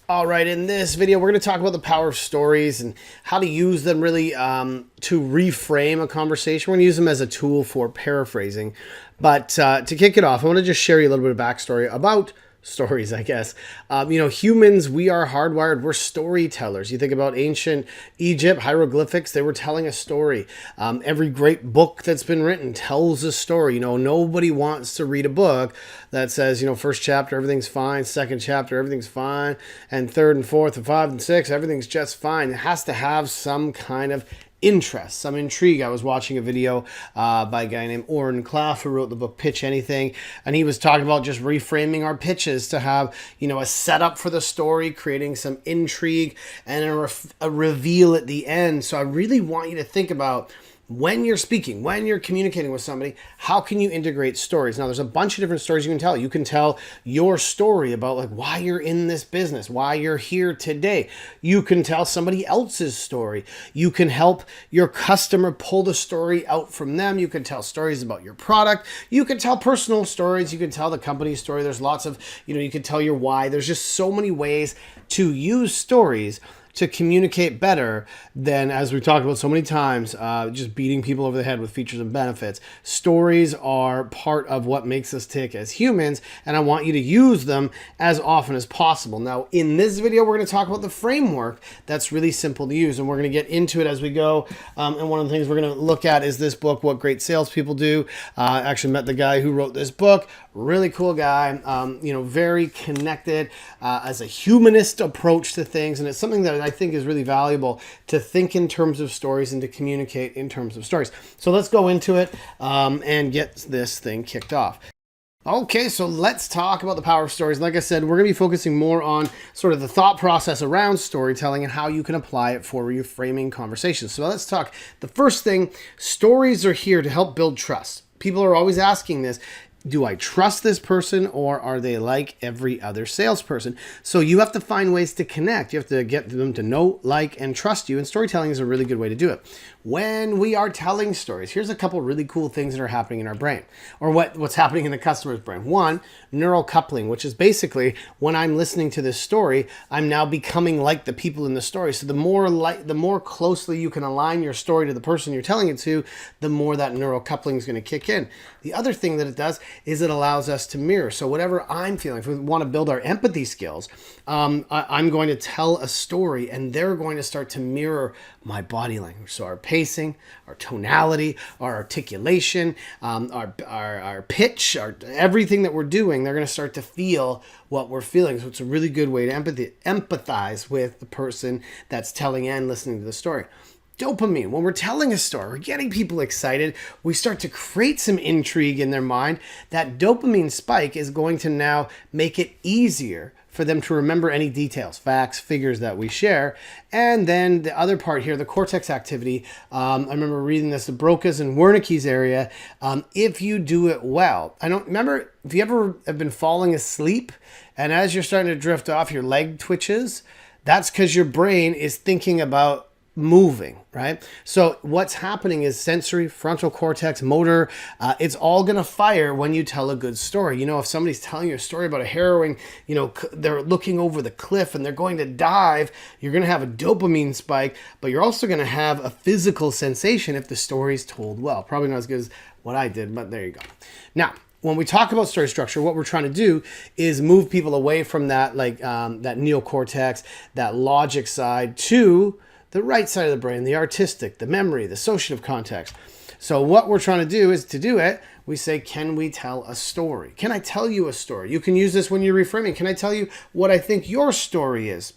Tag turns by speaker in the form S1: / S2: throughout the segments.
S1: All right, in this video, we're going to talk about the power of stories and how to use them really to reframe a conversation. We're going to use them as a tool for paraphrasing. But to kick it off, I want to just share you a little bit of backstory about stories, I guess. Humans, we are hardwired. We're storytellers. You think about ancient Egypt, hieroglyphics, they were telling a story. Every great book that's been written tells a story. Nobody wants to read a book that says, first chapter, everything's fine. Second chapter, everything's fine. And third and fourth and five and six, everything's just fine. It has to have some kind of interest, some intrigue. I was watching a video by a guy named Oren Klaff who wrote the book Pitch Anything, and he was talking about just reframing our pitches to have a setup for the story, creating some intrigue and a reveal at the end. So I really want you to think about when you're speaking, when you're communicating with somebody, how can you integrate stories? Now, there's a bunch of different stories you can tell. You can tell your story about why you're in this business, why you're here today. You can tell somebody else's story. You can help your customer pull the story out from them. You can tell stories about your product. You can tell personal stories. You can tell the company story. There's lots of, you can tell your why. There's just so many ways to use stories to communicate better than, as we've talked about so many times, just beating people over the head with features and benefits. Stories are part of what makes us tick as humans, and I want you to use them as often as possible. Now, in this video, we're going to talk about the framework that's really simple to use, and we're going to get into it as we go. And one of the things we're going to look at is this book, What Great Salespeople Do. I actually met the guy who wrote this book. Really cool guy, very connected, as a humanist approach to things, and it's something that I think is really valuable to think in terms of stories and to communicate in terms of stories. So let's go into it and get this thing kicked off. Okay, so let's talk about the power of stories. Like I said, we're going to be focusing more on sort of the thought process around storytelling and how you can apply it for reframing conversations. So let's talk. The first thing, stories are here to help build trust. People are always asking this. Do I trust this person, or are they like every other salesperson? So you have to find ways to connect. You have to get them to know, like, and trust you. And storytelling is a really good way to do it. When we are telling stories, here's a couple really cool things that are happening in our brain, or what's happening in the customer's brain. One, neural coupling, which is basically when I'm listening to this story, I'm now becoming like the people in the story. So the more closely you can align your story to the person you're telling it to, the more that neural coupling is going to kick in. The other thing that it does is it allows us to mirror. So whatever I'm feeling, if we want to build our empathy skills, I'm going to tell a story and they're going to start to mirror my body language. So our pacing, our tonality, our articulation, our pitch, everything that we're doing, they're going to start to feel what we're feeling. So it's a really good way to empathize with the person that's telling and listening to the story. Dopamine. When we're telling a story, we're getting people excited, we start to create some intrigue in their mind. That dopamine spike is going to now make it easier for them to remember any details, facts, figures that we share. And then the other part here, the cortex activity, I remember reading this, the Broca's and Wernicke's area, if you do it well. I don't remember if you ever have been falling asleep and as you're starting to drift off, your leg twitches. That's because your brain is thinking about moving, right? So what's happening is sensory, frontal cortex, motor, it's all going to fire when you tell a good story. If somebody's telling you a story about a harrowing, they're looking over the cliff and they're going to dive, you're going to have a dopamine spike, but you're also going to have a physical sensation if the story's told well. Probably not as good as what I did, but there you go. Now, when we talk about story structure, what we're trying to do is move people away from that, that neocortex, that logic side, to the right side of the brain, the artistic, the memory, the associative context. So what we're trying to do is, to do it, we say, can we tell a story? Can I tell you a story? You can use this when you're reframing. Can I tell you what I think your story is?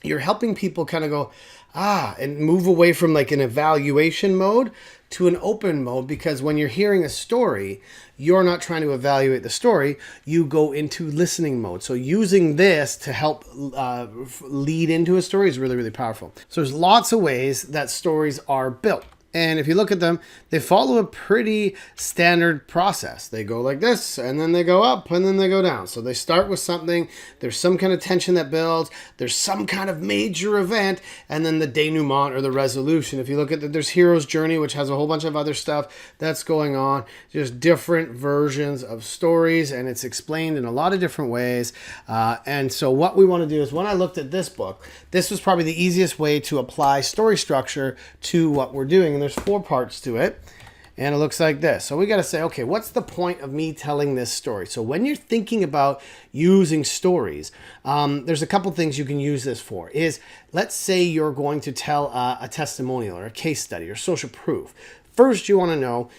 S1: You're helping people kind of go, and move away from an evaluation mode to an open mode, because when you're hearing a story, you're not trying to evaluate the story, you go into listening mode. So using this to help lead into a story is really, really powerful. So there's lots of ways that stories are built. And if you look at them, they follow a pretty standard process. They go like this, and then they go up, and then they go down. So they start with something, there's some kind of tension that builds, there's some kind of major event, and then the denouement or the resolution. If you look at there's Hero's Journey, which has a whole bunch of other stuff that's going on, just different versions of stories, and it's explained in a lot of different ways. And so what we want to do is, when I looked at this book, this was probably the easiest way to apply story structure to what we're doing. And there's 4 parts to it. And it looks like this. So we got to say, okay, what's the point of me telling this story? So when you're thinking about using stories, there's a couple things you can use this for. Is, let's say you're going to tell a testimonial or a case study or social proof. First, you want to know,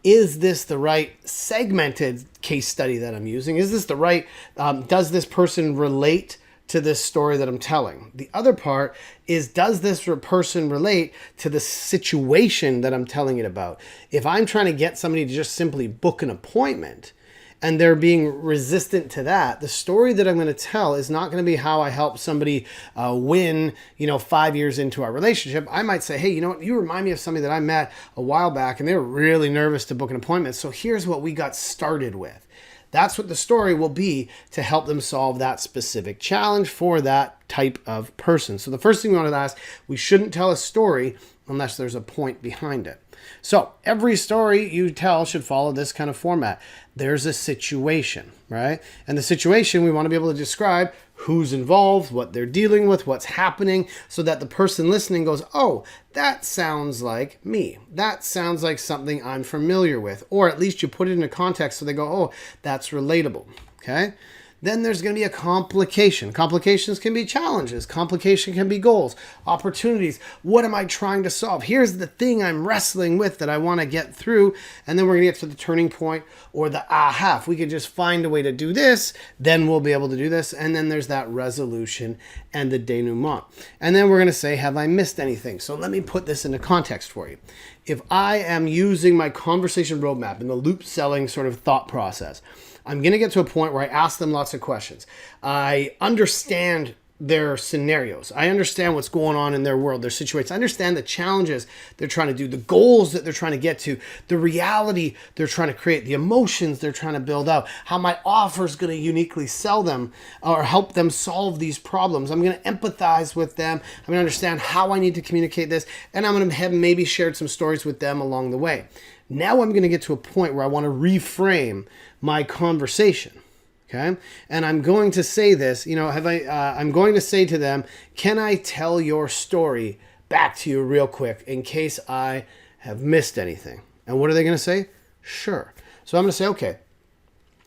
S1: is this the right segmented case study that I'm using? Is this the right, does this person relate to this story that I'm telling? The other part is, does this person relate to the situation that I'm telling it about? If I'm trying to get somebody to just simply book an appointment and they're being resistant to that, the story that I'm going to tell is not going to be how I help somebody win, 5 years into our relationship. I might say, hey, you know what? You remind me of somebody that I met a while back and they were really nervous to book an appointment. So here's what we got started with. That's what the story will be to help them solve that specific challenge for that type of person. So the first thing we want to ask, we shouldn't tell a story unless there's a point behind it. So every story you tell should follow this kind of format. There's a situation, right? And the situation, we want to be able to describe who's involved, what they're dealing with, what's happening, so that the person listening goes, oh, that sounds like me. That sounds like something I'm familiar with. Or at least you put it into context so they go, oh, that's relatable, okay? Then there's going to be a complication. Complications can be challenges. Complication can be goals, opportunities. What am I trying to solve? Here's the thing I'm wrestling with that I want to get through. And then we're going to get to the turning point or the aha. If we could just find a way to do this, then we'll be able to do this. And then there's that resolution and the denouement. And then we're going to say, have I missed anything? So let me put this into context for you. If I am using my conversation roadmap in the loop selling sort of thought process, I'm going to get to a point where I ask them lots of questions. I understand their scenarios. I understand what's going on in their world, their situations. I understand the challenges they're trying to do, the goals that they're trying to get to, the reality they're trying to create, the emotions they're trying to build out, how my offer is going to uniquely sell them or help them solve these problems. I'm going to empathize with them. I'm going to understand how I need to communicate this, and I'm going to have maybe shared some stories with them along the way. Now I'm going to get to a point where I want to reframe my conversation. Okay. And I'm going to say this, I'm going to say to them, can I tell your story back to you real quick in case I have missed anything? And what are they going to say? Sure. So I'm going to say, okay,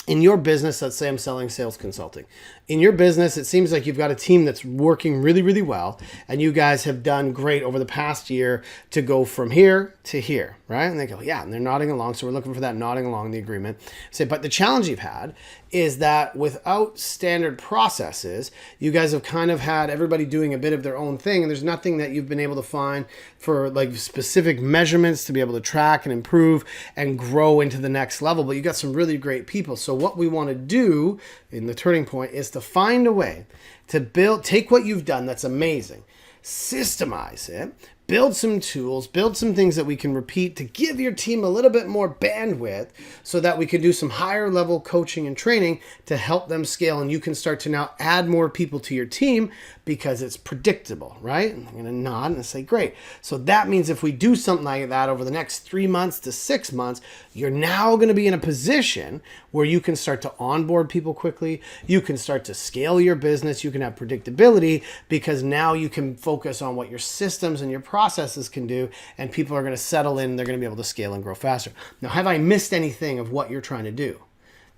S1: in your business, let's say I'm selling sales consulting. In your business, it seems like you've got a team that's working really, really well. And you guys have done great over the past year to go from here to here, right? And they go, yeah, and they're nodding along. So we're looking for that nodding along the agreement. Say, but the challenge you've had is that without standard processes, you guys have kind of had everybody doing a bit of their own thing. And there's nothing that you've been able to find for like specific measurements to be able to track and improve and grow into the next level. But you got some really great people. So what we want to do in the turning point is to find a way to take what you've done that's amazing, systemize it, build some tools, build some things that we can repeat to give your team a little bit more bandwidth so that we can do some higher level coaching and training to help them scale. And you can start to now add more people to your team because it's predictable, right? And I'm going to nod and say, great. So that means if we do something like that over the next 3 months to 6 months, you're now going to be in a position where you can start to onboard people quickly. You can start to scale your business. You can have predictability because now you can focus on what your systems and your processes can do, and people are going to settle in. They're going to be able to scale and grow faster. Now, have I missed anything of what you're trying to do?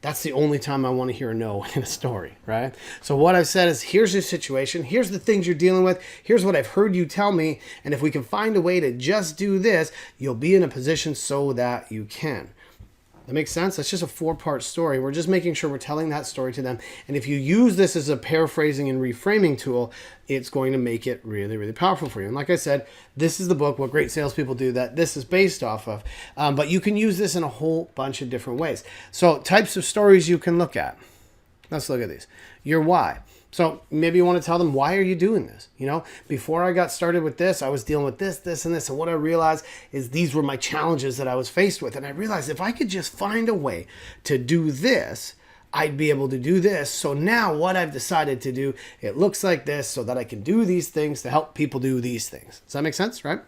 S1: That's the only time I want to hear a no in a story, right? So what I've said is, here's your situation. Here's the things you're dealing with. Here's what I've heard you tell me. And if we can find a way to just do this, you'll be in a position so that you can. That makes sense? That's just a 4-part story. We're just making sure we're telling that story to them. And if you use this as a paraphrasing and reframing tool, it's going to make it really, really powerful for you. And like I said, this is the book, What Great Salespeople Do, that this is based off of. But you can use this in a whole bunch of different ways. So types of stories you can look at. Let's look at these. Your why. So maybe you want to tell them, why are you doing this? You know, before I got started with this, I was dealing with this, this, and this. And what I realized is these were my challenges that I was faced with. And I realized if I could just find a way to do this, I'd be able to do this. So now what I've decided to do, it looks like this so that I can do these things to help people do these things. Does that make sense, right?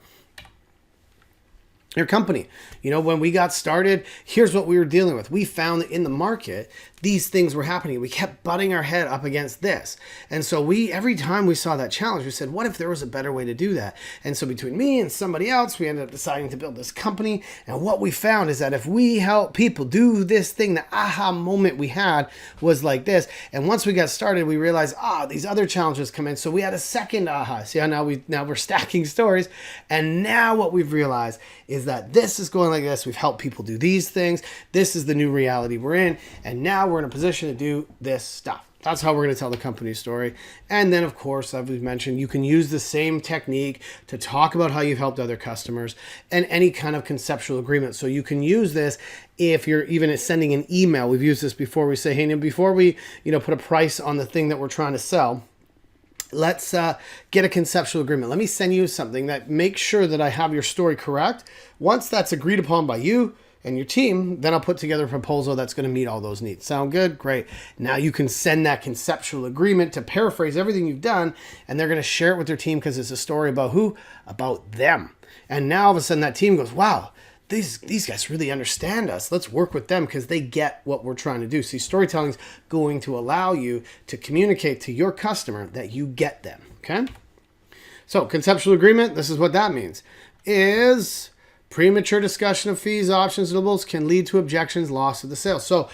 S1: Your company, you know, when we got started, here's what we were dealing with. We found that in the market, these things were happening. We kept butting our head up against this. And so every time we saw that challenge, we said, what if there was a better way to do that? And so between me and somebody else, we ended up deciding to build this company. And what we found is that if we help people do this thing, the aha moment we had was like this. And once we got started, we realized, these other challenges come in. So we had a second aha. See how now we're stacking stories. And now what we've realized is that this is going like this. We've helped people do these things. This is the new reality we're in. And now we're in a position to do this stuff. That's how we're going to tell the company story. And then, of course, as we've mentioned, you can use the same technique to talk about how you've helped other customers and any kind of conceptual agreement. So you can use this if you're even sending an email. We've used this before. We say, hey, now before we put a price on the thing that we're trying to sell, let's get a conceptual agreement. Let me send you something that makes sure that I have your story correct. Once that's agreed upon by you and your team, then I'll put together a proposal that's going to meet all those needs. Sound good? Great. Now you can send that conceptual agreement to paraphrase everything you've done, and they're going to share it with their team because it's a story about who? About them. And now all of a sudden that team goes, wow, these guys really understand us. Let's work with them because they get what we're trying to do. See, storytelling is going to allow you to communicate to your customer that you get them, okay? So conceptual agreement, this is what that means, is premature discussion of fees, options, and deliverables can lead to objections, loss of the sale. So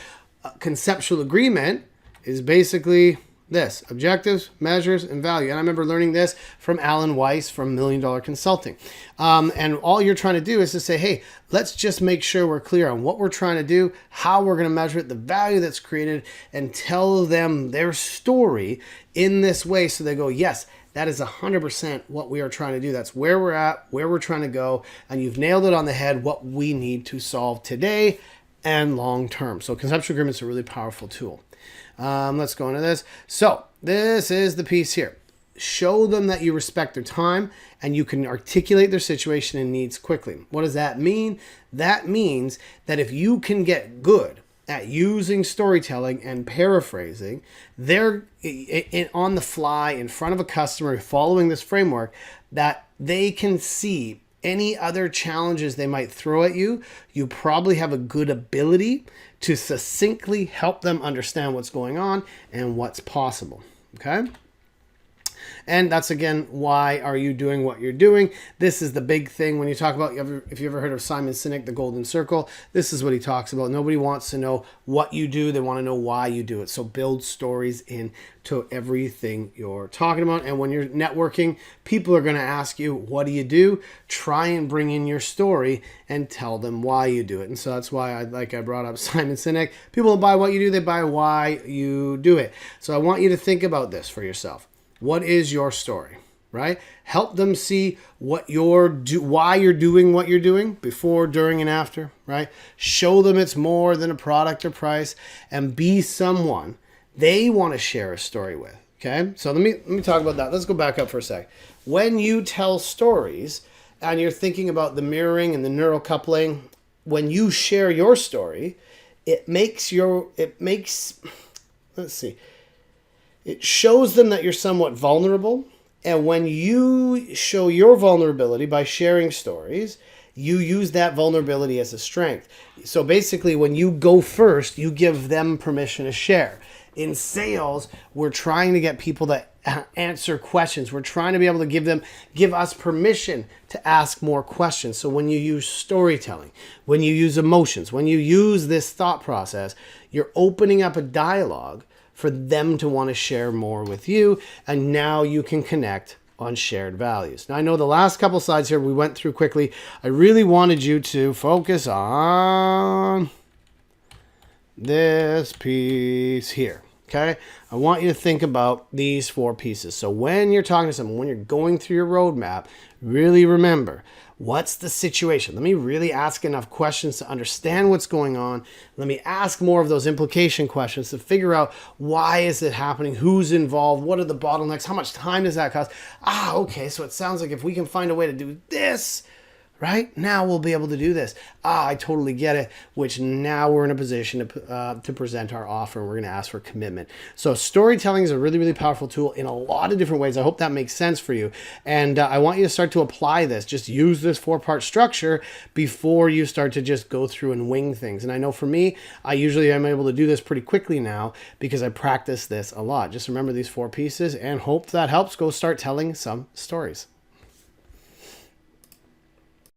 S1: conceptual agreement is basically this: objectives, measures, and value. And I remember learning this from Alan Weiss from $1 Million Consulting. And all you're trying to do is to say, hey, let's just make sure we're clear on what we're trying to do, how we're going to measure it, the value that's created, and tell them their story in this way so they go, yes, that is 100% what we are trying to do. That's where we're at, where we're trying to go, and you've nailed it on the head, what we need to solve today and long term. So conceptual agreement is a really powerful tool. Let's go into this. So this is the piece here. Show them that you respect their time and you can articulate their situation and needs quickly. What does that mean? That means that if you can get good at using storytelling and paraphrasing, they're on the fly in front of a customer following this framework, that they can see any other challenges they might throw at you. You probably have a good ability to succinctly help them understand what's going on and what's possible. Okay? And that's, again, why are you doing what you're doing? This is the big thing when you talk about, if you ever heard of Simon Sinek, the Golden Circle, this is what he talks about. Nobody wants to know what you do. They want to know why you do it. So build stories into everything you're talking about. And when you're networking, people are going to ask you, what do you do? Try and bring in your story and tell them why you do it. And so that's why I brought up Simon Sinek. People don't buy what you do. They buy why you do it. So I want you to think about this for yourself. What is your story, right? Help them see why you're doing what you're doing, before, during, and after, right? Show them it's more than a product or price, and be someone they want to share a story with, okay? So let me talk about that. Let's go back up for a sec. When you tell stories and you're thinking about the mirroring and the neural coupling, when you share your story, it shows them that you're somewhat vulnerable. And when you show your vulnerability by sharing stories, you use that vulnerability as a strength. So basically, when you go first, you give them permission to share. In sales, we're trying to get people to answer questions. We're trying to be able to give us permission to ask more questions. So when you use storytelling, when you use emotions, when you use this thought process, you're opening up a dialogue for them to want to share more with you, and now you can connect on shared values. Now, I know the last couple slides here we went through quickly. I really wanted you to focus on this piece here, Okay, I want you to think about these 4 pieces. So when you're talking to someone, when you're going through your roadmap, really remember, what's the situation? Let me really ask enough questions to understand what's going on. Let me ask more of those implication questions to figure out why is it happening, who's involved, what are the bottlenecks, how much time does that cost? Okay, so it sounds like if we can find a way to do this, right? Now we'll be able to do this. I totally get it, which now we're in a position to present our offer, and we're going to ask for commitment. So storytelling is a really, really powerful tool in a lot of different ways. I hope that makes sense for you. And I want you to start to apply this. Just use this 4-part structure before you start to just go through and wing things. And I know for me, I usually am able to do this pretty quickly now because I practice this a lot. Just remember these 4 pieces and hope that helps. Go start telling some stories.